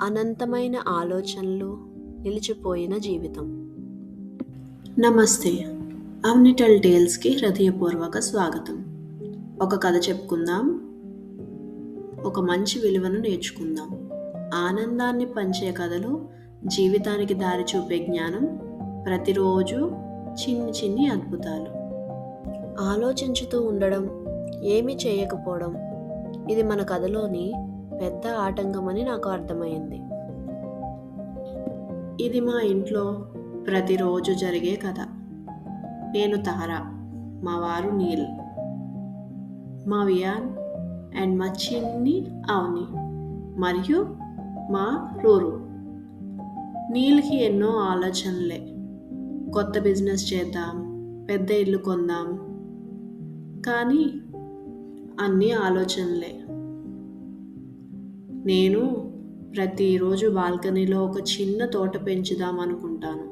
అనంతమైన ఆలోచనలు, నిలిచిపోయిన జీవితం. నమస్తే. అవనిటల్ టేల్స్కి హృదయపూర్వక స్వాగతం. ఒక కథ చెప్పుకుందాం, ఒక మంచి విలువను నేర్చుకుందాం. ఆనందాన్ని పంచే కథలు, జీవితానికి దారి చూపే జ్ఞానం, ప్రతిరోజు చిన్ని చిన్ని అద్భుతాలు. ఆలోచించుతూ ఉండడం, ఏమీ చేయకపోవడం, ఇది మన కథలోని పెద్ద ఆటంకమని నాకు అర్థమైంది. ఇది మా ఇంట్లో ప్రతిరోజు జరిగే కథ. నేను తార, మా వారు నీల్, మా వియాన్ అండ్ మా చిన్ని అవని మరియు మా రూరు. నీల్కి ఎన్నో ఆలోచనలే. కొత్త బిజినెస్ చేద్దాం, పెద్ద ఇల్లు కొందాం, కానీ అన్నీ ఆలోచనలే. నేను ప్రతిరోజు బాల్కనీలో ఒక చిన్న తోట పెంచుదాం అనుకుంటాను,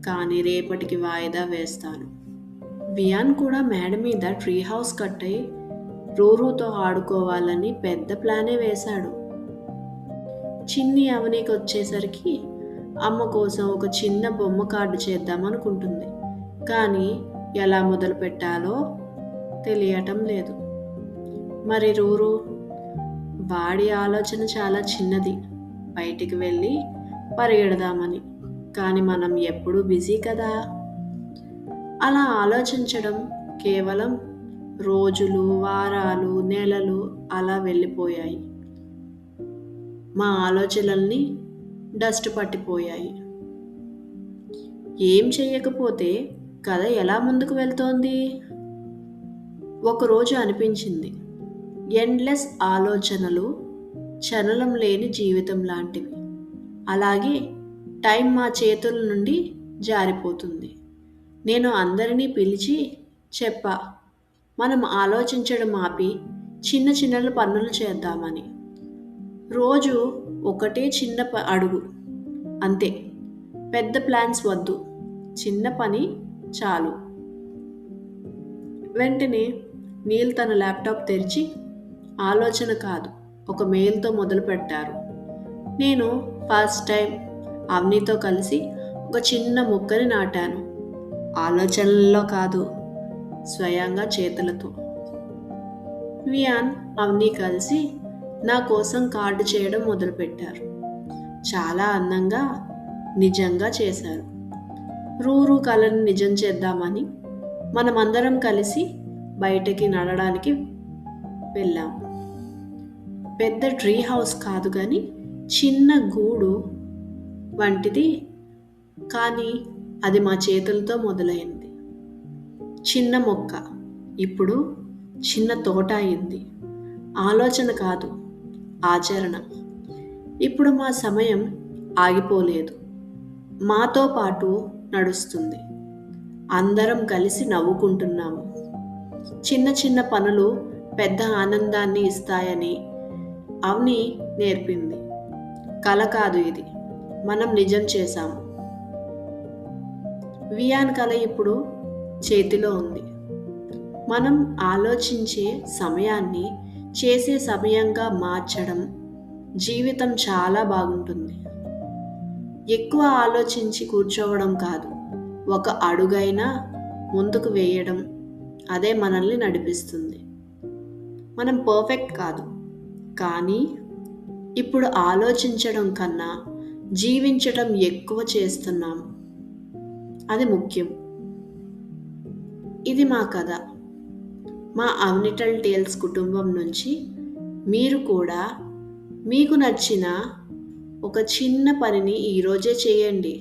కానీ రేపటికి వాయిదా వేస్తాను. వియాన్ కూడా మేడ మీద ట్రీ హౌస్ కట్టి రూరుతో ఆడుకోవాలని పెద్ద ప్లానే వేశాడు. చిన్ని అవనికి వచ్చేసరికి అమ్మ కోసం ఒక చిన్న బొమ్మ కార్డు చేద్దాం అనుకుంటుంది, కానీ ఎలా మొదలు పెట్టాలో తెలియటం లేదు. మరి రూరు, వాడి ఆలోచన చాలా చిన్నది, బయటికి వెళ్ళి పరిగెడదామని. కానీ మనం ఎప్పుడూ బిజీ కదా. అలా ఆలోచించడం కేవలం రోజులు, వారాలు, నెలలు అలా వెళ్ళిపోయాయి. మా ఆలోచనల్ని డస్ట్ పట్టిపోయాయి. ఏం చెయ్యకపోతే కథ ఎలా ముందుకు వెళ్తోంది? ఒకరోజు అనిపించింది, ఎండ్లెస్ ఆలోచనలు చలనం లేని జీవితం లాంటివి. అలాగే టైం మా చేతుల నుండి జారిపోతుంది. నేను అందరినీ పిలిచి చెప్పా, మనం ఆలోచించడం ఆపి చిన్న చిన్న పనులు చేద్దామని. రోజు ఒకటే చిన్న అడుగు, అంతే. పెద్ద ప్లాన్స్ వద్దు, చిన్న పని చాలు. వెంటనే నీల్ తన ల్యాప్టాప్ తెరిచి ఆలోచన కాదు, ఒక మెయిల్తో మొదలు పెట్టారు. నేను ఫస్ట్ టైం అవనితో కలిసి ఒక చిన్న మొక్కని నాటాను. ఆలోచనల్లో కాదు, స్వయంగా చేతులతో. వియాన్, అవని కలిసి నా కోసం కార్డు చేయడం మొదలుపెట్టారు. చాలా అందంగా, నిజంగా చేశారు. రూరు కళని నిజం చేద్దామని మనమందరం కలిసి బయటకి నడవడానికి వెళ్ళాం. పెద్ద ట్రీ హౌస్ కాదు, కానీ చిన్న గూడు వంటిది. కానీ అది మా చేతులతో మొదలైంది. చిన్న మొక్క ఇప్పుడు చిన్న తోట అయింది. ఆలోచన కాదు, ఆచరణ. ఇప్పుడు మా సమయం ఆగిపోలేదు, మాతో పాటు నడుస్తుంది. అందరం కలిసి నవ్వుకుంటున్నాము. చిన్న చిన్న పనులు పెద్ద ఆనందాన్ని ఇస్తాయని అవని నేర్పింది. కల కాదు ఇది, మనం నిజం చేశాము. వియాన్ కల ఇప్పుడు చేతిలో ఉంది. మనం ఆలోచించే సమయాన్ని చేసే సమయంగా మార్చడం జీవితం చాలా బాగుంటుంది. ఎక్కువ ఆలోచించి కూర్చోవడం కాదు, ఒక అడుగైనా ముందుకు వేయడం, అదే మనల్ని నడిపిస్తుంది. మనం పర్ఫెక్ట్ కాదు, కానీ ఇప్పుడు ఆలోచించడం కన్నా జీవించడం ఎక్కువ చేస్తున్నాం. అది ముఖ్యం. ఇది మా కథ. మా అవనిటల్ టేల్స్ కుటుంబం నుంచి మీరు కూడా మీకు నచ్చిన ఒక చిన్న పనిని ఈరోజే చేయండి.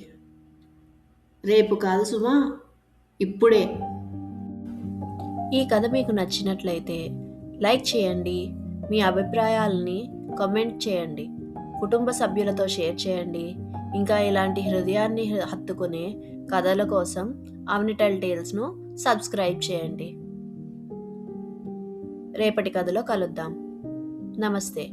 రేపు కాదు సుమా, ఇప్పుడే. ఈ కథ మీకు నచ్చినట్లయితే లైక్ చేయండి, మీ అభిప్రాయాలని కామెంట్ చేయండి, కుటుంబ సభ్యులతో షేర్ చేయండి. ఇంకా ఇలాంటి హృదయాన్ని హత్తుకునే కథల కోసం అవనిటల్ టేల్స్ను సబ్స్క్రైబ్ చేయండి. రేపటి కథలో కలుద్దాం. నమస్తే.